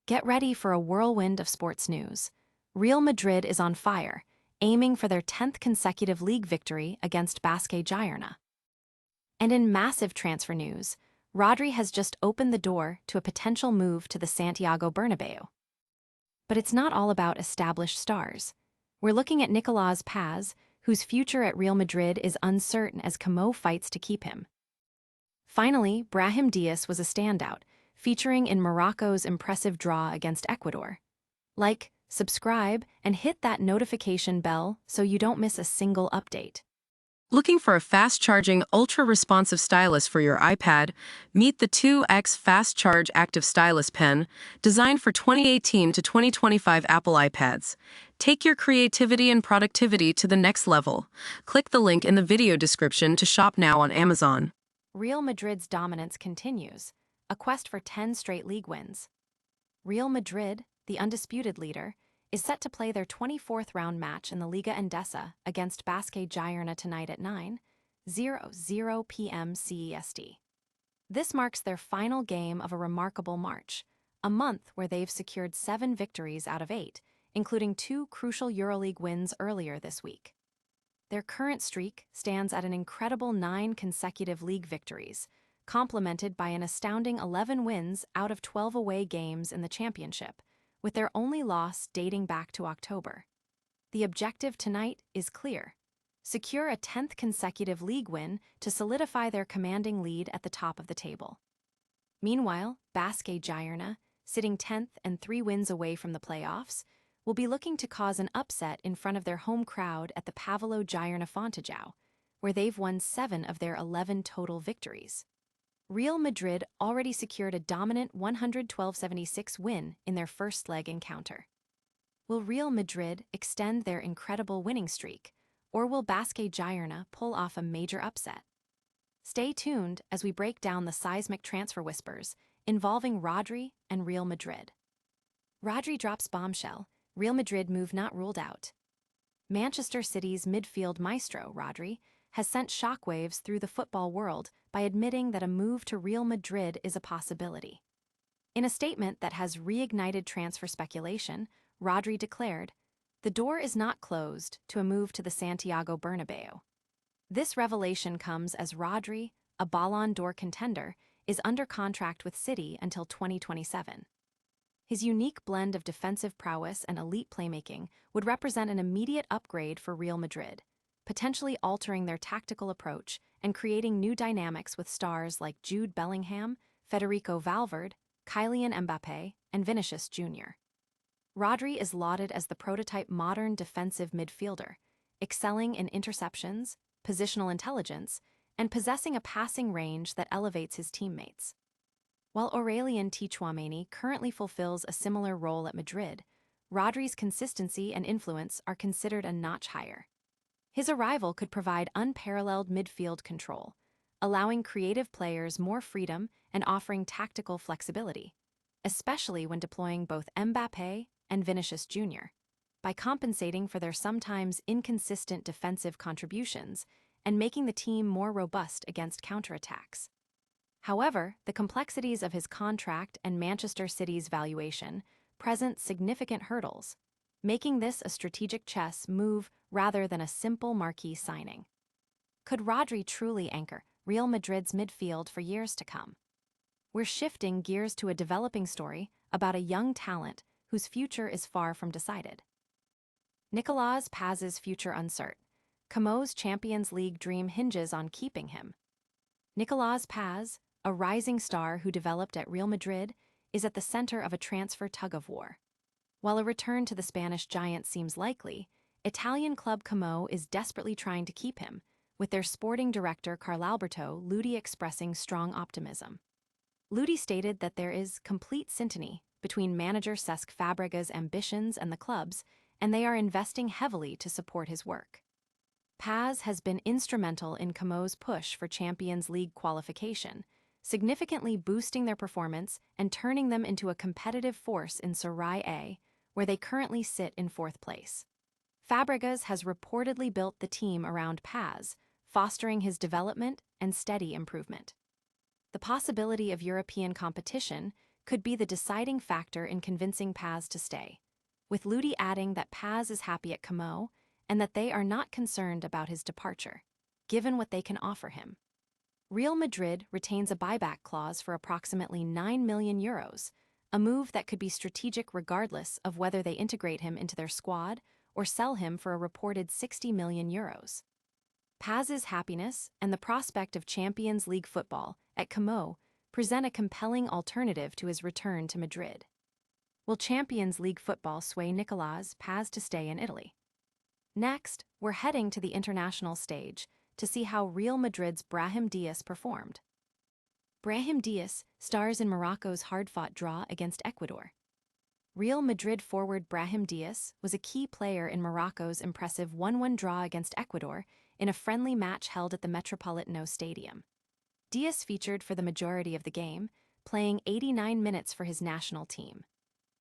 Get ready for a whirlwind of sports news. Real Madrid is on fire, aiming for their 10th consecutive league victory against Bàsquet Girona. And in massive transfer news, Rodri has just opened the door to a potential move to the Santiago Bernabéu. But it's not all about established stars. We're looking at Nicolás Paz, whose future at Real Madrid is uncertain as Como fights to keep him. Finally, Brahim Díaz was a standout, featuring in Morocco's impressive draw against Ecuador. Like, subscribe, and hit that notification bell so you don't miss a single update. Looking for a fast-charging, ultra-responsive stylus for your iPad? Meet the 2X Fast Charge Active Stylus Pen, designed for 2018 to 2025 Apple iPads. Take your creativity and productivity to the next level. Click the link in the video description to shop now on Amazon. Real Madrid's dominance continues, a quest for 10 straight league wins. Real Madrid, the undisputed leader, is set to play their 24th round match in the Liga Endesa against Bàsquet Girona tonight at 9:00 p.m. CEST. This marks their final game of a remarkable march, a month where they've secured 7 victories out of 8, including 2 crucial EuroLeague wins earlier this week. Their current streak stands at an incredible 9 consecutive league victories, complemented by an astounding 11 wins out of 12 away games in the championship, with their only loss dating back to October. The objective tonight is clear: secure a 10th consecutive league win to solidify their commanding lead at the top of the table. Meanwhile, Bàsquet Girona, sitting 10th and 3 wins away from the playoffs, will be looking to cause an upset in front of their home crowd at the Pavelo Girona Fontejau, where they've won 7 of their 11 total victories. Real Madrid already secured a dominant 112-76 win in their first leg encounter. Will Real Madrid extend their incredible winning streak, or will Bàsquet Girona pull off a major upset? Stay tuned as we break down the seismic transfer whispers involving Rodri and Real Madrid. Rodri drops bombshell, Real Madrid move not ruled out. Manchester City's midfield maestro, Rodri, has sent shockwaves through the football world by admitting that a move to Real Madrid is a possibility. In a statement that has reignited transfer speculation, Rodri declared, "The door is not closed to a move to the Santiago Bernabéu." This revelation comes as Rodri, a Ballon d'Or contender, is under contract with City until 2027. His unique blend of defensive prowess and elite playmaking would represent an immediate upgrade for Real Madrid, potentially altering their tactical approach and creating new dynamics with stars like Jude Bellingham, Federico Valverde, Kylian Mbappé, and Vinicius Jr. Rodri is lauded as the prototype modern defensive midfielder, excelling in interceptions, positional intelligence, and possessing a passing range that elevates his teammates. While Aurélien Tchouaméni currently fulfills a similar role at Madrid, Rodri's consistency and influence are considered a notch higher. His arrival could provide unparalleled midfield control, allowing creative players more freedom and offering tactical flexibility, especially when deploying both Mbappé and Vinicius Jr., by compensating for their sometimes inconsistent defensive contributions and making the team more robust against counterattacks. However, the complexities of his contract and Manchester City's valuation present significant hurdles, making this a strategic chess move rather than a simple marquee signing. Could Rodri truly anchor Real Madrid's midfield for years to come? We're shifting gears to a developing story about a young talent whose future is far from decided. Nicolás Paz's future uncertain. Como's Champions League dream hinges on keeping him. Nicolás Paz, a rising star who developed at Real Madrid, is at the center of a transfer tug-of-war. While a return to the Spanish giant seems likely, Italian club Como is desperately trying to keep him, with their sporting director Carlalberto Ludi expressing strong optimism. Ludi stated that there is complete syntony between manager Cesc Fabregas' ambitions and the club's, and they are investing heavily to support his work. Paz has been instrumental in Como's push for Champions League qualification, significantly boosting their performance and turning them into a competitive force in Serie A, where they currently sit in 4th place. Fabregas has reportedly built the team around Paz, fostering his development and steady improvement. The possibility of European competition could be the deciding factor in convincing Paz to stay, with Ludi adding that Paz is happy at Como and that they are not concerned about his departure, given what they can offer him. Real Madrid retains a buyback clause for approximately €9 million, a move that could be strategic regardless of whether they integrate him into their squad or sell him for a reported €60 million. Paz's happiness and the prospect of Champions League football at Como present a compelling alternative to his return to Madrid. Will Champions League football sway Nicolás Paz to stay in Italy? Next, we're heading to the international stage to see how Real Madrid's Brahim Díaz performed. Brahim Díaz stars in Morocco's hard-fought draw against Ecuador. Real Madrid forward Brahim Díaz was a key player in Morocco's impressive 1-1 draw against Ecuador in a friendly match held at the Metropolitano Stadium. Díaz featured for the majority of the game, playing 89 minutes for his national team.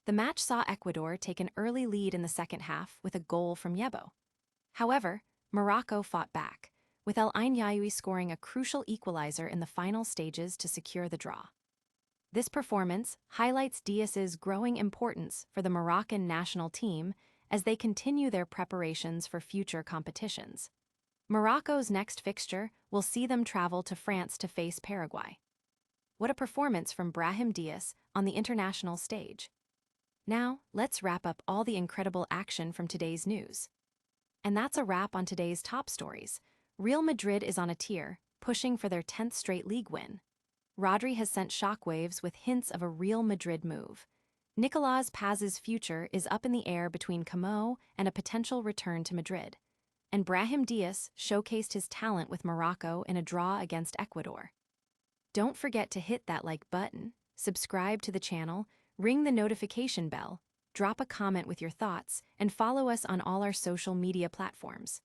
The match saw Ecuador take an early lead in the second half with a goal from Yebo. However, Morocco fought back, with El Ain scoring a crucial equalizer in the final stages to secure the draw. This performance highlights Díaz's growing importance for the Moroccan national team as they continue their preparations for future competitions. Morocco's next fixture will see them travel to France to face Paraguay. What a performance from Brahim Díaz on the international stage. Now, let's wrap up all the incredible action from today's news. And that's a wrap on today's top stories. Real Madrid is on a tear, pushing for their 10th straight league win. Rodri has sent shockwaves with hints of a Real Madrid move. Nicolás Paz's future is up in the air between Como and a potential return to Madrid. And Brahim Díaz showcased his talent with Morocco in a draw against Ecuador. Don't forget to hit that like button, subscribe to the channel, ring the notification bell, drop a comment with your thoughts, and follow us on all our social media platforms.